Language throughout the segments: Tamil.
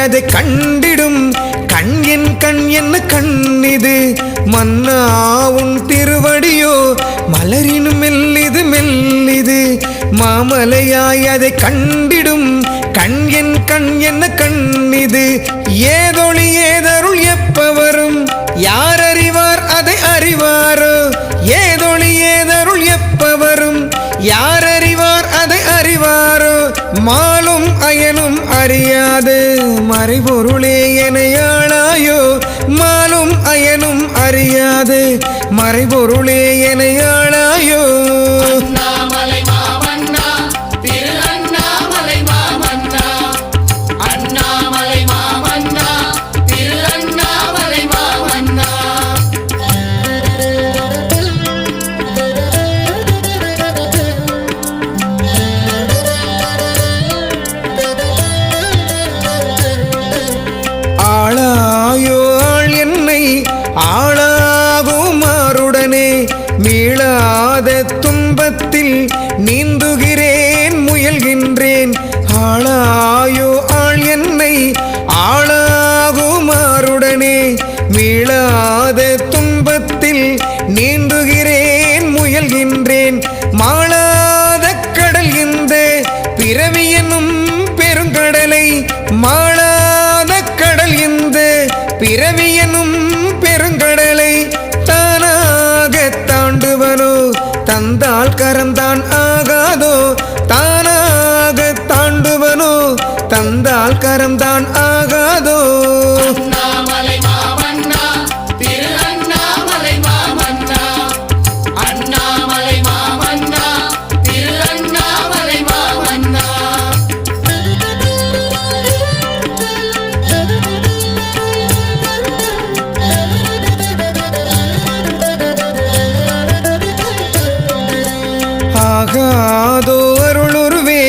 அதை கண்டிடும் கண் என் கண் என்ன கண்ணிது மன்னா உன் திருவடியோ மலரின் மெல்லிது மெல்லிது மாமலையாய் அதை கண்டிடும் கண் என் கண் என்ன கண்ணிது ஏதொளி ஏதருள் எப்ப வரும் யார் அறிவார் அதை அறிவாரோ ஏதொளி ஏதருள் எப்ப வரும் யார் அறிவார் அதை அறிவாரோ மாலும் அயனும் அறியாது மறைபொருளே எனையாளாயோ மாலும் அயனும் அறியாது மறைபொருளே எனையாளாயோ அண்ணாமலை மாமன்னா திரு அண்ணாமலை மாமன்னா அண்ணாமலை மாமன்னா திரு அண்ணாமலை மாமன்னா ஆளாயோ ஆள் என்னை ஆளாகுமாறுடனே மீளாத துன்பத்தில் நீந்துகிறேன் முயல்கின்றேன் ஆளாயோ ஆள் என்னை ஆளாகுமாறுடனே மீளாத துன்பத்தில் நீந்துகிறேன் முயல்கின்றேன் மாளாத கடல் இந்த பிறவி என்னும் பெருங்கடலை மாளாத கடல் இந்த பிறவி என்னும் பெருங்கடலை தானாக தாண்டுவனோ தந்தால் கரம்தான் ஆகாதோ தானாக தாண்டுவனோ தந்தால் கரம்தான் ஆகாதோ அண்ணாமலை மாமன்னா திரு அண்ணாமலை மாமன்னா அண்ணாமலை மாமன்னா திரு அண்ணாமலை மாமன்னா ஆகாதோ அருளுருவே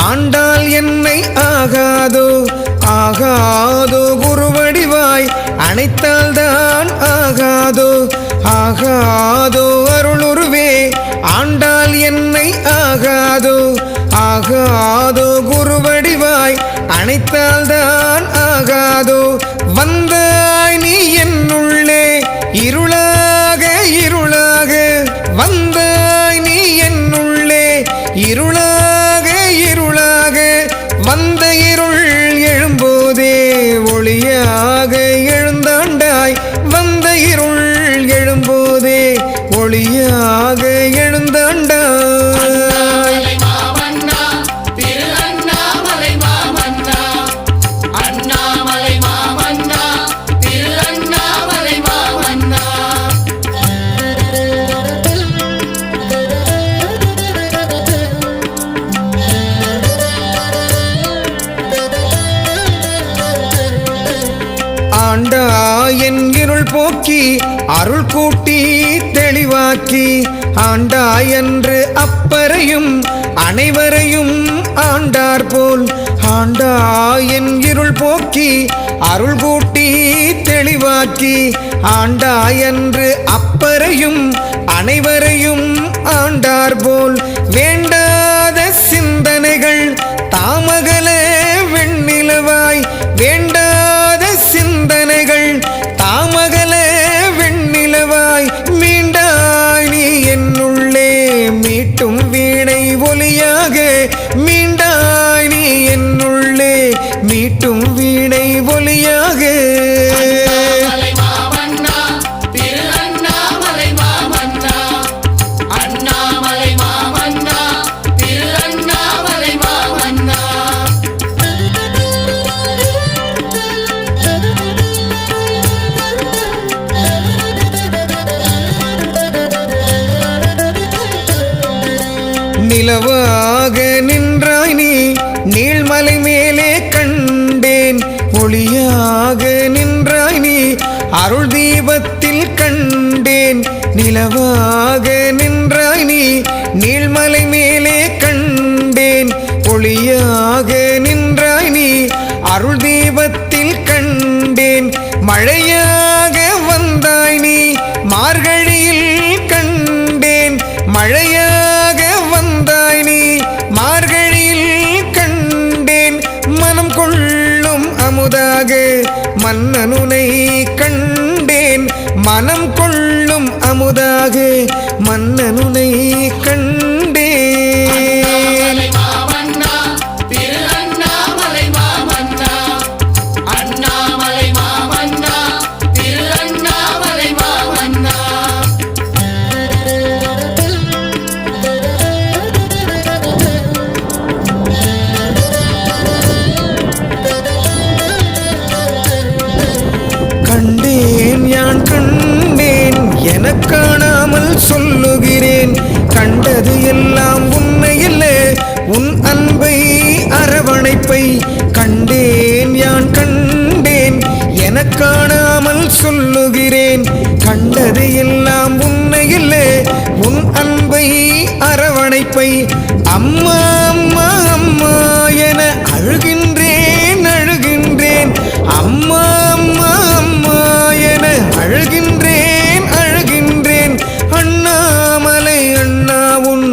ஆண்டால் என்னை ஆகாதோ ஆகாதோ குருவடிவாய் அணைத்தால் தான் ஆகாதோ ஆகாதோ அருளுருவே ஆண்டால் என்னை ஆகாதோ ஆகாதோ குருவடிவாய் அணைத்தால் தான் ஆகாதோ வந்தாய் நீ என்னுள்ளே இருளாக இருளாக வந்தாய் நீ என்னுள்ளே இருளாக இருளாக வந்த இருள் எழும்போதே ஒளியாக எழுந்தாண்டாய் வந்த இருள் எழும்போதே ஒளியாக எழுந்தாண்டாய் அண்ணாமலை மாமன்னா திரு அண்ணாமலை மாமன்னா அண்ணாமலை மாமன்னா திரு அண்ணாமலை மாமன்னா ஆண்டா என் இருள் போக்கி அருள் கூட்டி தெளிவாக்கி ஆண்டா என்று அப்பறையும் அனைவரையும் ஆண்டார் போல் ஆண்டா என் இருள் போக்கி அருள் கூட்டி தெளிவாக்கி ஆண்டா என்று அப்பறையும் அனைவரையும் ஆண்டார் போல் வேண்டாத சிந்தனைகள் தாமகல வெண்ணிலவாய் வேண்டாத சிந்தனைகள் தாமகல வெண்ணிலவாய் மீண்டாய் நீ என்னுள்ளே மீட்டும் வீணை ஒலியாக மீண்டாய் நீ என்னுள்ளே மீட்டும் வீணை ஒலியாக அண்ணாமலை மாமன்னா திரு அண்ணாமலை மாமன்னா அண்ணாமலை மாமன்னா திரு அண்ணாமலை மாமன்னா நிலவாக நின்றாய் நீ நீள்மலை மேலே கண்டேன் ஒளியாக நின்றாய் நீ அருள் தீபத்தில் கண்டேன் நிலவாக நின்றாய் நீ நீள்மலை மேலே கண்டேன் ஒளியாக நின்றாய் நீ அருள் தீபத்தில் கண்டேன் மழையாக வந்தாய் நீ மார்கழியில் கண்டேன் மழையாக வந்தாய் நீ மார்கழியில் கண்டேன் மனம் கொள்ளும் அமுதா மன்னனுனை கண்டேன் மனம் கொள்ளும் அமுதாக மன்னனுனை கண்டேன் மாமன்னா திரு அண்ணாமலை மாமன்னா அண்ணாமலை மாமன்னா திரு அண்ணாமலை மாமன்னா கண்டேன் யான் கண்டேன் எனக் காணாமல் சொல்லுகிறேன் கண்டது எல்லாம் உன்னை இல்ல உன் அன்பை அரவணைப்பை கண்டேன் யான் கண்டேன் எனக் காணாமல் சொல்லுகிறேன் கண்டது எல்லாம் உன்னை இல்ல உன் அன்பை அரவணைப்பை அம்மா அம்மா அம்மா என அழுகின்றேன் அழுகின்றேன் அம்மா அம்மா அம்மா என அழுகின்றேன் அழுகின்றேன் அண்ணாமலை அண்ணா உன்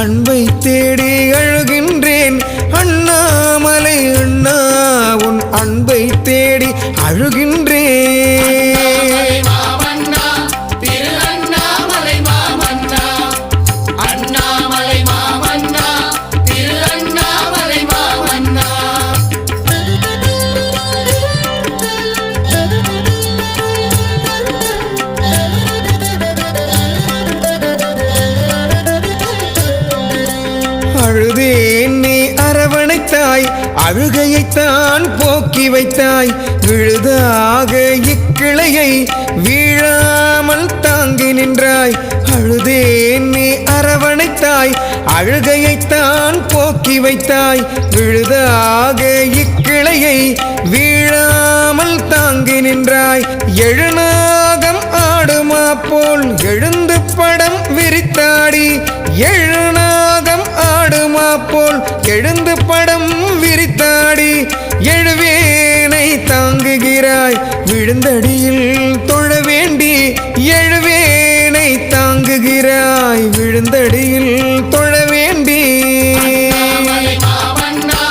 அன்பை தேடி அழுகின்றேன் அண்ணாமலை அண்ணா உன் அன்பை தேடி அழுகின்றேன் மாமன்னா திரு அண்ணாமலை மாமன்னா அண்ணாமலை மாமன்னா திரு அண்ணாமலை மாமன்னா அழுதேன் நீ அரவணைத்தாய் அழுகையைத்தான் போக்கி வைத்தாய் விழுதாக இக்கிளையை வீழாமல் தாங்கி நின்றாய் அழுதேன் நீ அரவணைத்தாய் அழுகையைத்தான் போக்கி வைத்தாய் விழுதாக இக்கிளையை வீழாமல் தாங்கி நின்றாய் எழுநாகம் ஆடுமா போல் எழுந்து படம் விரித்தாடி எழுநாகம் ஆடுமா போல் எழுந்து படம் விரித்தாடி எழுவேனை தாங்குகிறாய் விழுந்தடியில் தொழ வேண்டி எழுவேனை தாங்குகிறாய் விழுந்தடியில் தொழ வேண்டி அண்ணாமலை மாமன்னா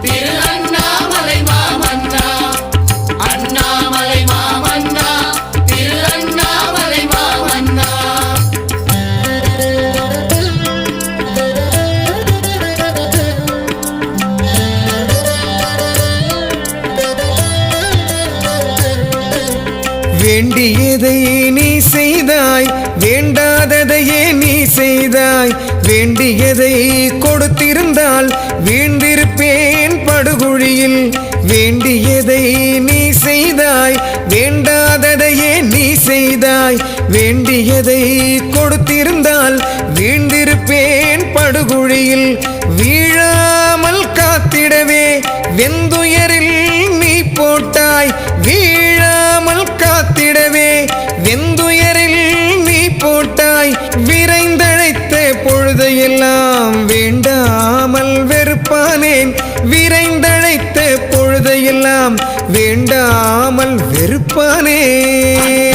திரு அண்ணாமலை மாமன்னா அண்ணாமலை மாமன்னா திரு அண்ணாமலை மாமன்னா வேண்டியதை நீ செய்தாய் வேண்டாததையே நீ செய்தாய் வேண்டியதை கொடுத்திருந்தால் வீழ்ந்திருப்பேன் படுகுழியில் வேண்டியதை நீ செய்தாய் வேண்டாததையே நீ செய்தாய் வேண்டியதை கொடுத்திருந்தால் வீழ்ந்திருப்பேன் படுகுழியில் வீழாமல் காத்திடவே வெந்துயரில் நீ போட்டாய் வீழாமல் காத்திடவே வெந்துயரில் நீ போட்டாய் விரைந்தழைத்த பொழுதையெல்லாம் வேண்டாமல் வெறுப்பானேன் விரைந்தழைத்த பொழுதையெல்லாம் வேண்டாமல் வெறுப்பானேன்